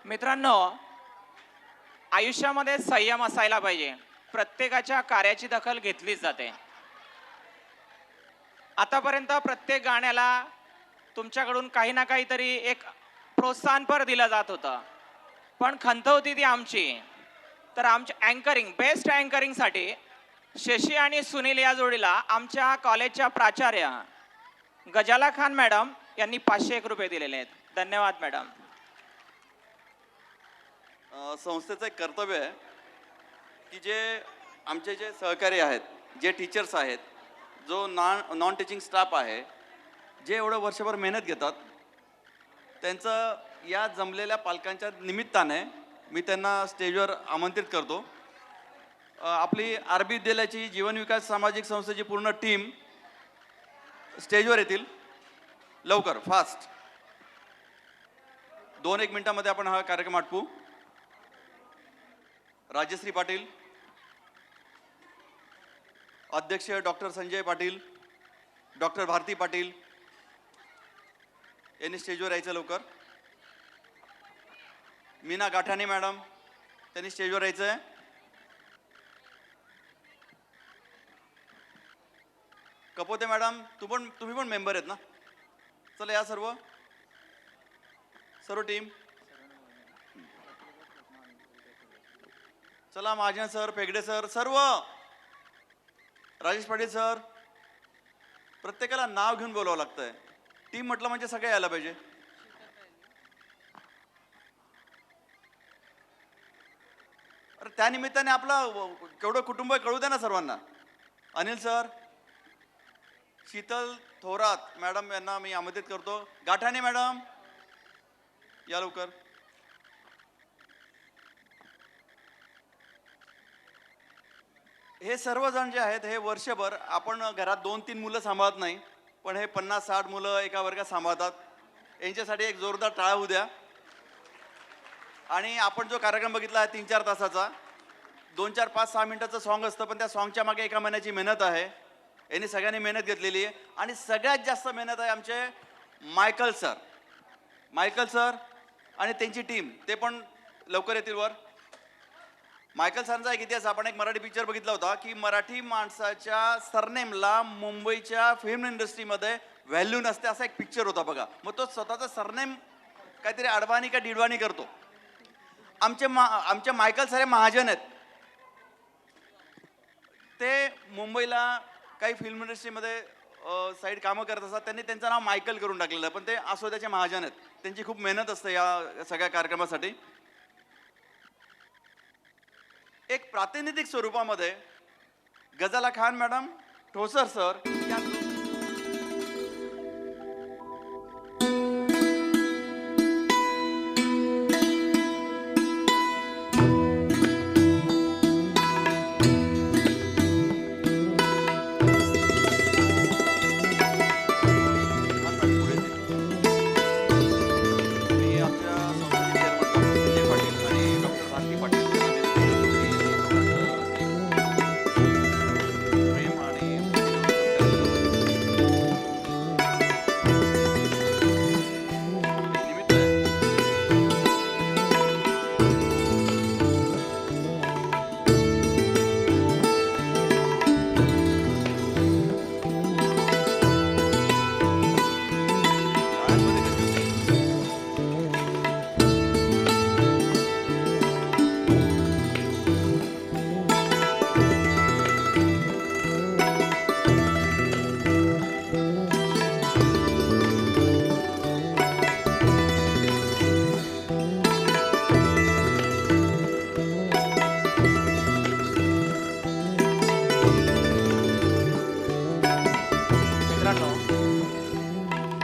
मित्रांनो, आयुष्यामध्ये संयम असायला पाहिजे. प्रत्येकाच्या कार्याची दखल घेतलीच जाते. आतापर्यंत प्रत्येक गाण्याला तुमच्याकडून काही ना काहीतरी एक प्रोत्साहनपर दिलं जात होतं, पण खंत होती ती आमची. तर आमच्या अँकरिंग, बेस्ट अँकरिंगसाठी शशी आणि सुनील या जोडीला आमच्या कॉलेजच्या प्राचार्य गजाला खान मॅडम यांनी 501 रुपये दिलेले आहेत. धन्यवाद मॅडम. संस्थेचं एक कर्तव्य आहे की जे आमचे जे सहकारी आहेत, जे टीचर्स आहेत, जो नॉन टीचिंग स्टाफ आहे, जे एवढं वर्षभर मेहनत घेतात, त्यांचं या जमलेल्या पालकांच्या निमित्ताने मी त्यांना स्टेजवर आमंत्रित करतो. आपली आरबी विद्यालयाची जीवन विकास सामाजिक संस्थेची पूर्ण टीम स्टेजवर येतील. लवकर, फास्ट. 2-1 मिनिटामध्ये आपण हा कार्यक्रम आटपू. राजश्री पाटील, अध्यक्ष डॉक्टर संजय पाटील, डॉक्टर भारती पाटील यांनी स्टेजवर यायचं लवकर. मीना गाठाणे मॅडम, त्यांनी स्टेजवर यायचं आहे. कपोते मॅडम, तुम्ही पण मेंबर आहेत ना? चला या सर्व टीम. चला, महाजन सर, पेगडे सर, सर्व, राजेश पाटील सर, प्रत्येकाला नाव घेऊन बोलावं लागतंय. टीम म्हटलं म्हणजे सगळे यायला पाहिजे. अरे त्या निमित्ताने आपलं केवढं कुटुंब कळू द्या ना सर्वांना. अनिल सर, शीतल थोरात मॅडम यांना मी आमंत्रित करतो. गाठाणे मॅडम या लवकर. हे सर्वजण जे आहेत, हे वर्षभर आपण घरात 2-3 मुलं सांभाळत नाही, पण हे 50-60 मुलं एका वर्गात सांभाळतात. यांच्यासाठी एक जोरदार टाळ्या होऊ द्या. आणि आपण जो कार्यक्रम बघितला आहे 3-4 तासाचा, 2-4, 5-6 मिनिटाचं सॉन्ग असतं, पण त्या सॉन्गच्या मागे एका महिन्याची मेहनत आहे. यांनी सगळ्यांनी मेहनत घेतलेली आहे. आणि सगळ्यात जास्त मेहनत आहे आमचे मायकल सर आणि त्यांची टीम. ते पण लवकर येतील वर. मायकल सरांचा एक इतिहास, आपण एक मराठी पिक्चर बघितला होता की मराठी माणसाच्या सरनेमला मुंबईच्या फिल्म इंडस्ट्रीमध्ये व्हॅल्यू नसते, असा एक पिक्चर होता बघा. मग तो स्वतःचा सरनेम काहीतरी अडवाणी का डिडवाणी करतो. आमचे मायकल सर हे महाजन आहेत. ते मुंबईला काही फिल्म इंडस्ट्रीमध्ये साईड कामं करत असतात. त्यांनी त्यांचं नाव मायकल करून टाकलेलं आहे, पण ते आसोद्याचे महाजन आहेत. त्यांची खूप मेहनत असते या सगळ्या कार्यक्रमासाठी. एक प्रातिनिधिक स्वरूपामध्ये गजाला खान मॅडम, ठोसर सर या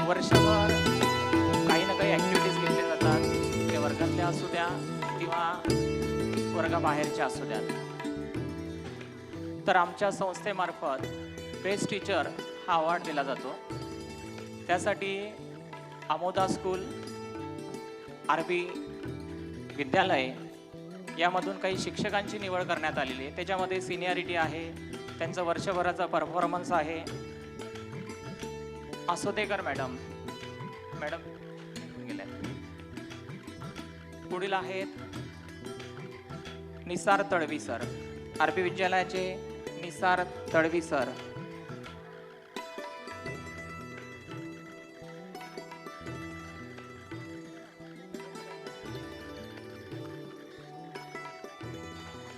वर्षभर काही ना काही ॲक्टिव्हिटीज घेतल्या जातात. ते वर्गातल्या असू द्या किंवा वर्गाबाहेरच्या असू द्या. तर आमच्या संस्थेमार्फत बेस्ट टीचर हा अवॉर्ड दिला जातो. त्यासाठी आमोदा स्कूल, आरबी विद्यालय यामधून काही शिक्षकांची निवड करण्यात आलेली आहे. त्याच्यामध्ये सिनियरिटी आहे, त्यांचं वर्षभराचा परफॉर्मन्स आहे. आसोदेकर मॅडम गेल्या. पुढील आहेत निसार तळवी सर, आरपी विद्यालयाचे निसार तळवी सर.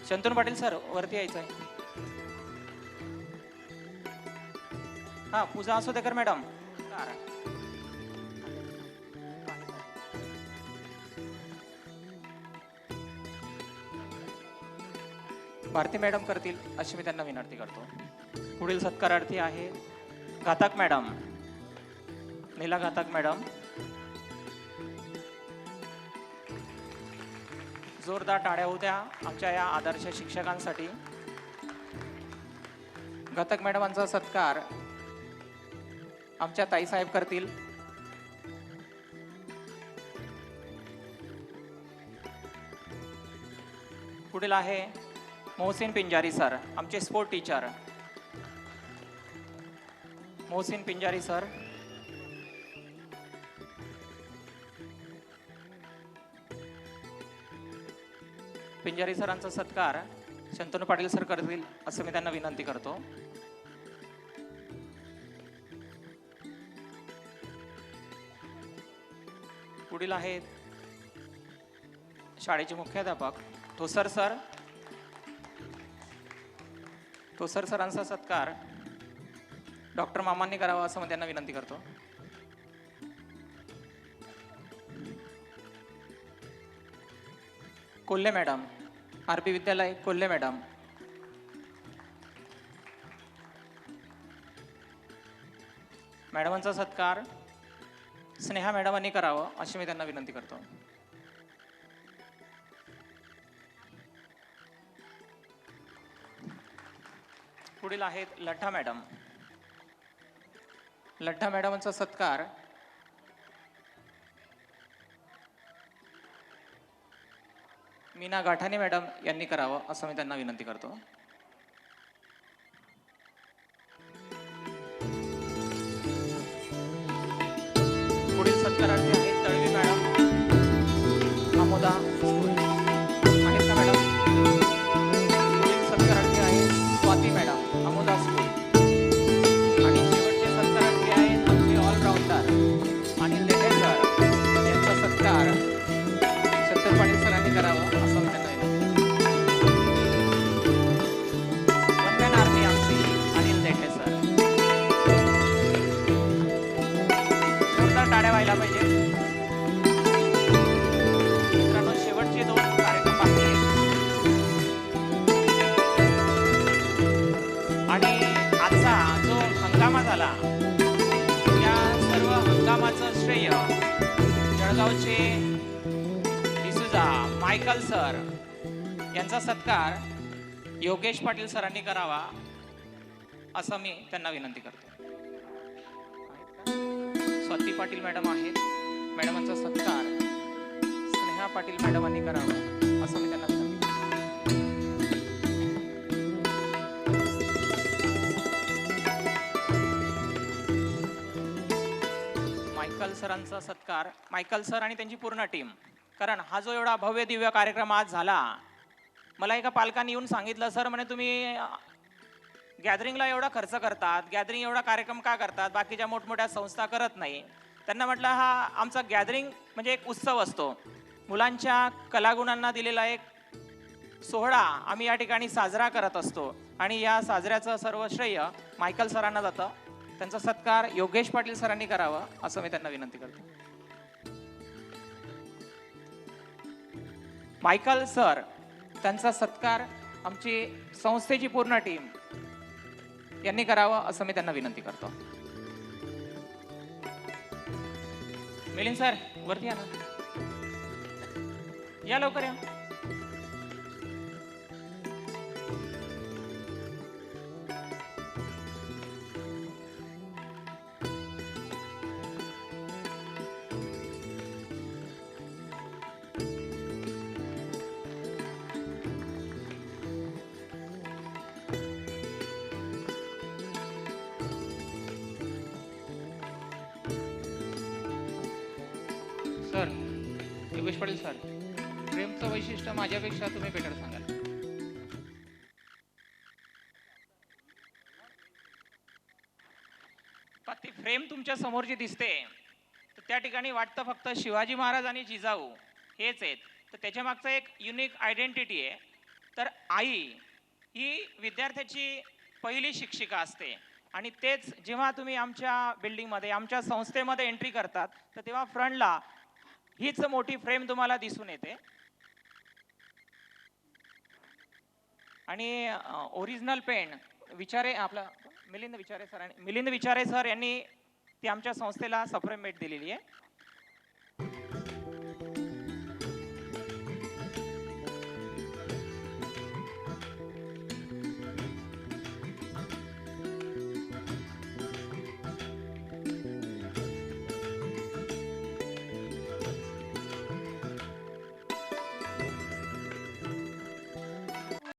शंतनू पाटील सर वरती यायचं आहे. हा पूजा असोदेकर मॅडम. भारती मॅडम करतील अशी मी त्यांना विनंती करतो. पुढील सत्कारार्थी आहे घातक मॅडम, नीला घातक मॅडम. जोरदार टाळ्या होत्या आमच्या या आदर्श शिक्षकांसाठी. घातक मॅडमांचा सत्कार आमच्या ताईसाहेब करतील. पुढील आहे मोहसिन पिंजारी सर, आमचे sport teacher. Mohsin Pinjari sir. Pinjari सरांचा सत्कार शंतनू पाटील सर करतील असं मी त्यांना विनंती करतो. पुढील आहेत शाळेचे मुख्याध्यापक ठोसर सर. ठोसर सरांचा सत्कार डॉक्टर मामांनी करावा असं मी त्यांना विनंती करतो. कोल्हे मॅडम, आरपी विद्यालय कोल्हे मॅडम. मॅडमांचा सत्कार स्नेहा मॅडमांनी करावं अशी मी त्यांना विनंती करतो. पुढील आहेत लठ्ठा मॅडम. लठ्ठा मॅडमांचा सत्कार मीना गाठाणे मॅडम यांनी करावं असं मी त्यांना विनंती करतो. पुढील सत्कारार्थी आहेत तळवी मॅडम, आमोदा स्कूल. आहेत का मॅडम? पुढील सत्कारार्थी आहेत स्वाती मॅडम, आमोदा स्कूल. आणि शेवटचे सत्कारार्थी आहेत आमचे ऑलराऊंडर अनिल देठे सर. यांचा सत्कार शंतनू पाटील सरांनी करावा असं मी त्यांना विनंती. वंदनार्थी आमचे अनिल देठे सर. जोरदार टाळ्या व्हायला पाहिजे. मित्रांनो, शेवटचे 2 कार्यक्रम बाकी आहेत आणि आजचा जो हंगामा झाला त्या सर्व हंगामाचं श्रेय जळगावचे डिसूजा मायकल सर यांचा सत्कार योगेश पाटील सरांनी करावा असं मी त्यांना विनंती करतो. स्वाती पाटील मॅडम आहेत, मॅडमांचा सत्कार स्नेहा पाटील मॅडमांनी करावा असं मी त्यांना विनंती करतो. मायकल सरांचा सत्कार मायकल सर आणि त्यांची पूर्ण टीम. कारण हा जो एवढा भव्य दिव्य कार्यक्रम आज झाला, मला एका पालकांनी येऊन सांगितलं, सर म्हणे तुम्ही गॅदरिंगला एवढा खर्च करतात, गॅदरिंग एवढा कार्यक्रम का करतात, बाकीच्या मोठमोठ्या संस्था करत नाही. त्यांना म्हटलं हा आमचा गॅदरिंग म्हणजे एक उत्सव असतो, मुलांच्या कलागुणांना दिलेला एक सोहळा आम्ही या ठिकाणी साजरा करत असतो आणि या साजऱ्याचं सर्व श्रेय मायकल सरांना जातं. त्यांचा सत्कार योगेश पाटील सरांनी करावा असं मी त्यांना विनंती करतो. मायकल सर त्यांचा सत्कार आमची संस्थेची पूर्ण टीम यांनी करावा असं मी त्यांना विनंती करतो. मिलिंद सर वरती या ना, या लवकर या. Sir Yogesh Patil sir. फ्रेमचं वैशिष्ट्य माझ्यापेक्षा तुम्ही बेटर सांगाल. पण ती फ्रेम तुमच्या समोर जी दिसते तर त्या ठिकाणी वाटतं फक्त शिवाजी महाराज आणि जिजाऊ हेच आहेत. तर त्याच्या मागचं एक युनिक आयडेंटिटी आहे. तर आई ही विद्यार्थ्याची पहिली शिक्षिका असते आणि तेच जेव्हा तुम्ही आमच्या बिल्डिंगमध्ये आमच्या संस्थेमध्ये एंट्री करतात तर तेव्हा फ्रंटला हीच मोठी फ्रेम तुम्हाला दिसून येते. आणि ओरिजिनल पेन विचारे आपला मिलिंद विचारे सर यांनी ती आमच्या संस्थेला सफ्रेम भेट दिलेली आहे.